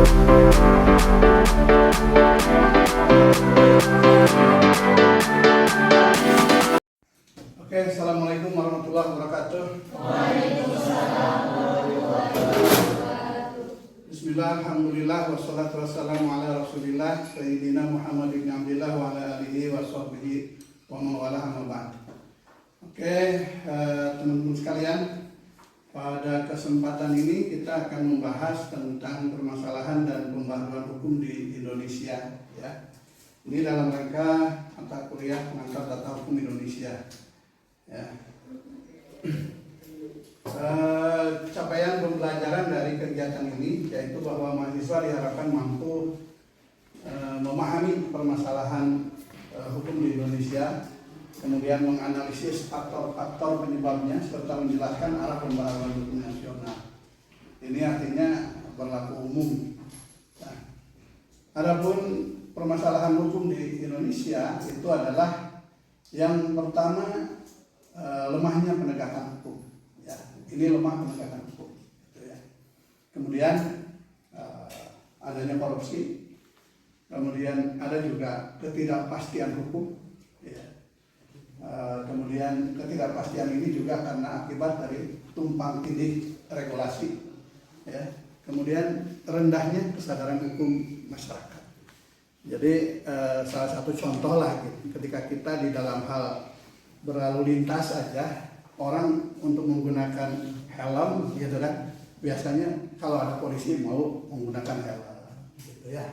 Oke, assalamualaikum warahmatullahi wabarakatuh. Waalaikumsalam warahmatullahi wabarakatuh. Bismillah, alhamdulillah, wassalatu wassalamu ala rasulillah Sayyidina Muhammad bin Abdillah wa ala alihi wa sahbihi wa mawala amma ba'd. Oke, teman-teman sekalian, pada kesempatan ini kita akan membahas tentang permasalahan dan pembaharuan hukum di Indonesia, ya. Ini dalam rangka mata kuliah pengantar data hukum Indonesia, ya. Capaian pembelajaran dari kegiatan ini yaitu bahwa mahasiswa diharapkan mampu memahami permasalahan hukum di Indonesia, kemudian menganalisis faktor-faktor penyebabnya serta menjelaskan arah pembaharuan hukum nasional. Ini artinya berlaku umum. Nah, adapun permasalahan hukum di Indonesia itu adalah yang pertama, lemahnya penegakan hukum. Ya, ini lemah penegakan hukum. Gitu ya. Kemudian adanya korupsi, kemudian ada juga ketidakpastian hukum. Ya. Kemudian ketidakpastian ini juga karena akibat dari tumpang tindih regulasi. Ya. Kemudian rendahnya kesadaran hukum masyarakat. Jadi salah satu contoh lah gitu, ketika kita di dalam hal berlalu lintas saja, orang untuk menggunakan helm gitu kan, biasanya kalau ada polisi mau menggunakan helm gitu ya.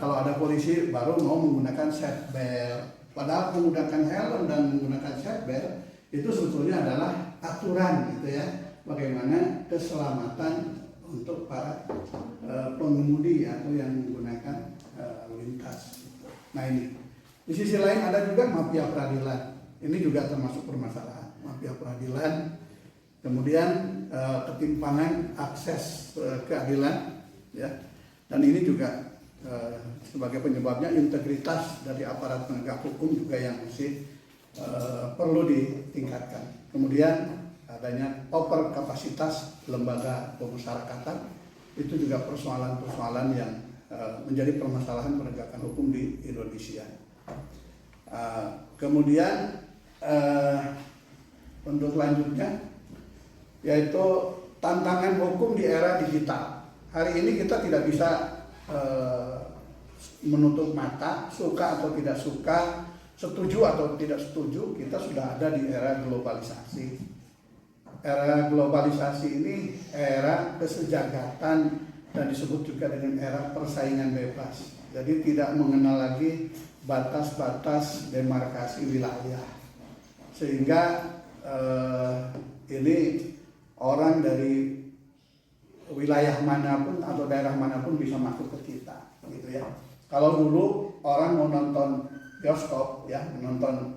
Kalau ada polisi baru mau menggunakan seat belt. Padahal menggunakan helm dan menggunakan seat belt itu sebetulnya adalah aturan gitu ya, bagaimana keselamatan untuk para pengemudi atau yang menggunakan lintas. Nah ini, di sisi lain ada juga mafia peradilan. Ini juga termasuk permasalahan mafia peradilan. Kemudian ketimpangan akses keadilan, ya. Dan ini juga sebagai penyebabnya integritas dari aparat penegak hukum juga yang masih perlu ditingkatkan. Kemudian adanya over kapasitas lembaga pemasyarakatan, itu juga persoalan-persoalan yang menjadi permasalahan penegakan hukum di Indonesia. Kemudian untuk selanjutnya yaitu tantangan hukum di era digital. Hari ini kita tidak bisa menutup mata, suka atau tidak suka, setuju atau tidak setuju, kita sudah ada di era globalisasi. Era globalisasi ini era kesejahteraan dan disebut juga dengan era persaingan bebas. Jadi tidak mengenal lagi batas-batas demarkasi wilayah. Sehingga ini orang dari wilayah manapun atau daerah manapun bisa masuk ke kita, gitu ya. Kalau dulu orang mau nonton bioskop, ya, menonton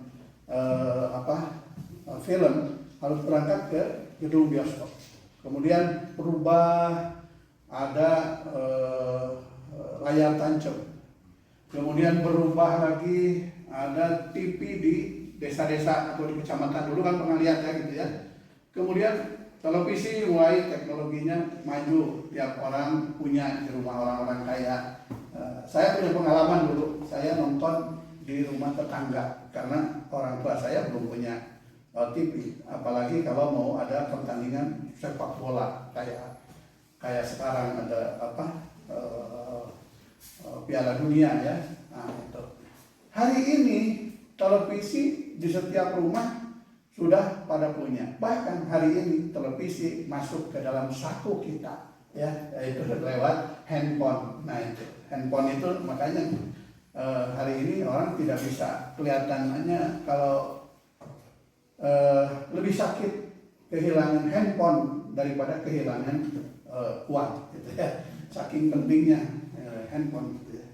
film, harus berangkat ke gedung bioskop. Kemudian berubah, ada layar tancap. Kemudian berubah lagi, ada TV di desa-desa atau di kecamatan. Dulu kan pernah lihat ya gitu ya. Kemudian televisi mulai teknologinya maju, tiap orang punya di rumah, orang-orang kaya. Saya punya pengalaman dulu, saya nonton di rumah tetangga karena orang tua saya belum punya TV. Apalagi kalau mau ada pertandingan sepak bola kayak sekarang ada Piala Dunia ya. Nah, itu. Hari ini televisi di setiap rumah sudah pada punya. Bahkan hari ini televisi masuk ke dalam saku kita, ya, yaitu lewat handphone. Nah itu, handphone itu makanya hari ini orang tidak bisa kelihatannya kalau lebih sakit kehilangan handphone daripada kehilangan uang, gitu ya. Saking pentingnya handphone, gitu ya.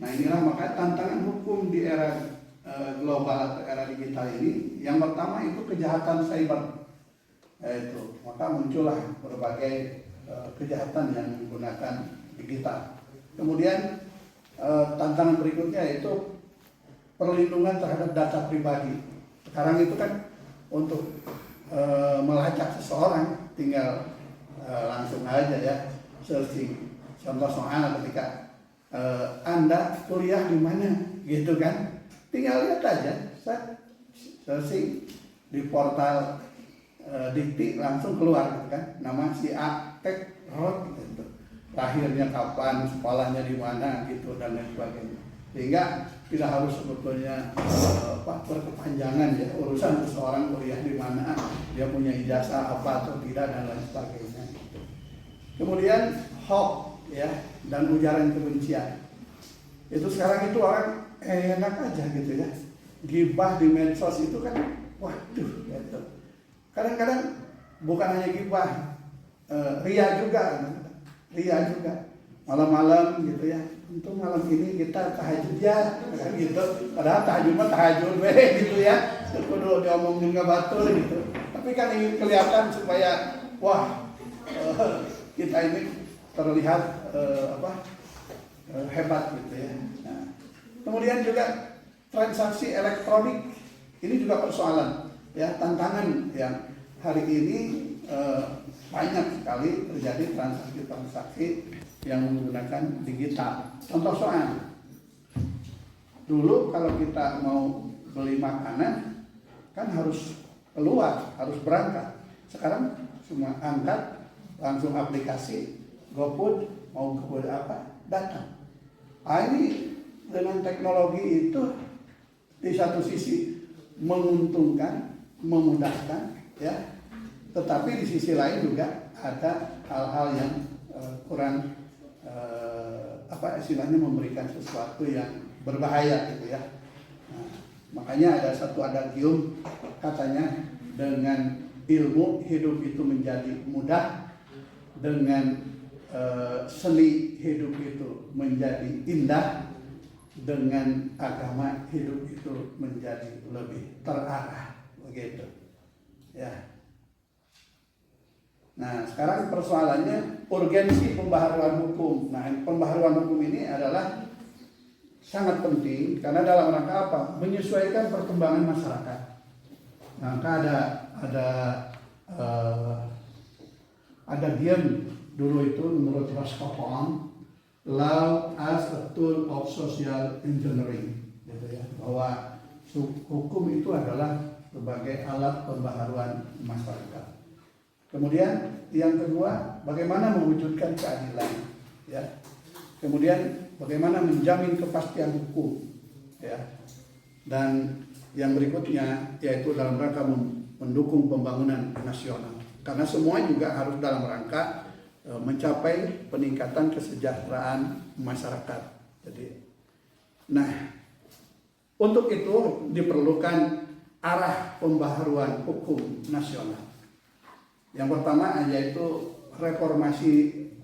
Nah inilah maka tantangan hukum di era global atau era digital ini. Yang pertama itu kejahatan cyber, yaitu maka muncullah berbagai kejahatan yang menggunakan digital. Kemudian tantangan berikutnya yaitu perlindungan terhadap data pribadi. Sekarang itu kan untuk melacak seseorang tinggal langsung aja ya searching contoh soal ketika Anda kuliah di mana, gitu kan? Tinggal lihat aja, searching di portal Dikti langsung keluar gitu kan, nama si A Tek Rod gitu, lahirnya kapan, sekolahnya di mana gitu dan lain sebagainya. Sehingga tidak harus sebetulnya berkepanjangan ya urusan seseorang kuliah di mana, dia punya ijazah apa atau tidak dan lain sebagainya. Gitu. Kemudian hoax ya dan ujaran kebencian. Itu sekarang itu orang enak aja gitu ya. Gibah di medsos itu kan waduh gitu. Kadang-kadang bukan hanya gibah, ria juga. Malam-malam gitu ya. Untuk malam ini kita tahajud ya, kan gitu. Padahal tahajud mah tahajud gitu ya. Kudu diomongin ke batur gitu. Tapi kan ingin kelihatan supaya wah kita ini terlihat hebat gitu ya. Nah, kemudian juga transaksi elektronik ini juga persoalan ya, tantangan yang hari ini banyak sekali terjadi transaksi yang menggunakan digital. Contoh soal, dulu kalau kita mau beli makanan kan harus keluar, harus berangkat. Sekarang cuma angkat, langsung aplikasi, GoFood, mau GoFood apa, datang. Ini dengan teknologi itu di satu sisi menguntungkan, memudahkan, ya. Tetapi di sisi lain juga ada hal-hal yang kurang istilahnya memberikan sesuatu yang berbahaya gitu ya. Nah, makanya ada satu adagium katanya, dengan ilmu hidup itu menjadi mudah, dengan seni hidup itu menjadi indah, dengan agama hidup itu menjadi lebih terarah begitu ya. Nah, sekarang persoalannya urgensi pembaharuan hukum. Nah, pembaharuan hukum ini adalah sangat penting karena dalam rangka apa? Menyesuaikan perkembangan masyarakat. Nah, maka ada diam dulu itu menurut Roscoe, law as a tool of social engineering, gitu ya, bahwa hukum itu adalah sebagai alat pembaharuan masyarakat. Kemudian yang kedua, bagaimana mewujudkan keadilan, ya. Kemudian bagaimana menjamin kepastian hukum, ya. Dan yang berikutnya yaitu dalam rangka mendukung pembangunan nasional. Karena semua juga harus dalam rangka mencapai peningkatan kesejahteraan masyarakat. Jadi, nah, untuk itu diperlukan arah pembaharuan hukum nasional. Yang pertama yaitu reformasi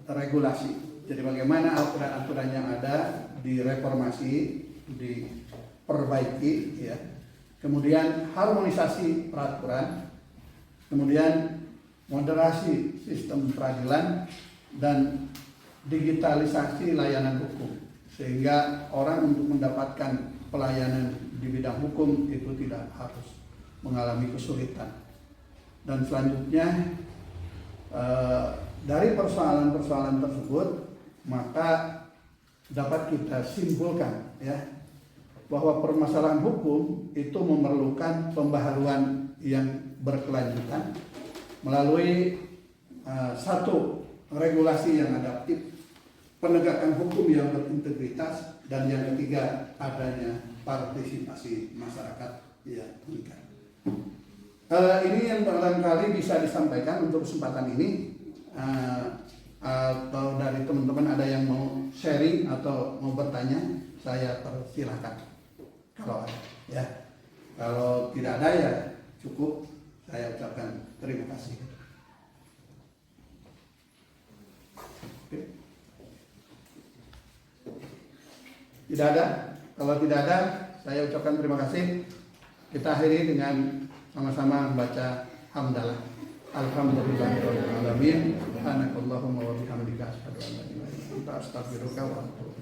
regulasi. Jadi bagaimana aturan-aturan yang ada direformasi, diperbaiki, ya. Kemudian harmonisasi peraturan, kemudian moderasi sistem peradilan, dan digitalisasi layanan hukum, sehingga orang untuk mendapatkan pelayanan di bidang hukum itu tidak harus mengalami kesulitan. Dan selanjutnya dari persoalan-persoalan tersebut maka dapat kita simpulkan ya bahwa permasalahan hukum itu memerlukan pembaharuan yang berkelanjutan melalui satu, regulasi yang adaptif, penegakan hukum yang berintegritas, dan yang ketiga adanya partisipasi masyarakat yang meningkat. Ini yang barangkali bisa disampaikan untuk kesempatan ini, atau dari teman-teman ada yang mau sharing atau mau bertanya, saya persilahkan kalau ada, ya. Kalau tidak ada ya cukup, saya ucapkan terima kasih. Oke. Tidak ada? Kalau tidak ada, saya ucapkan terima kasih. Kita akhiri dengan sama-sama membaca hamdalah. Alhamdulillahirabbil alamin. Subhanakallahumma wa bihamdika asyhadu an la ilaha illa anta astaghfiruka wa atubu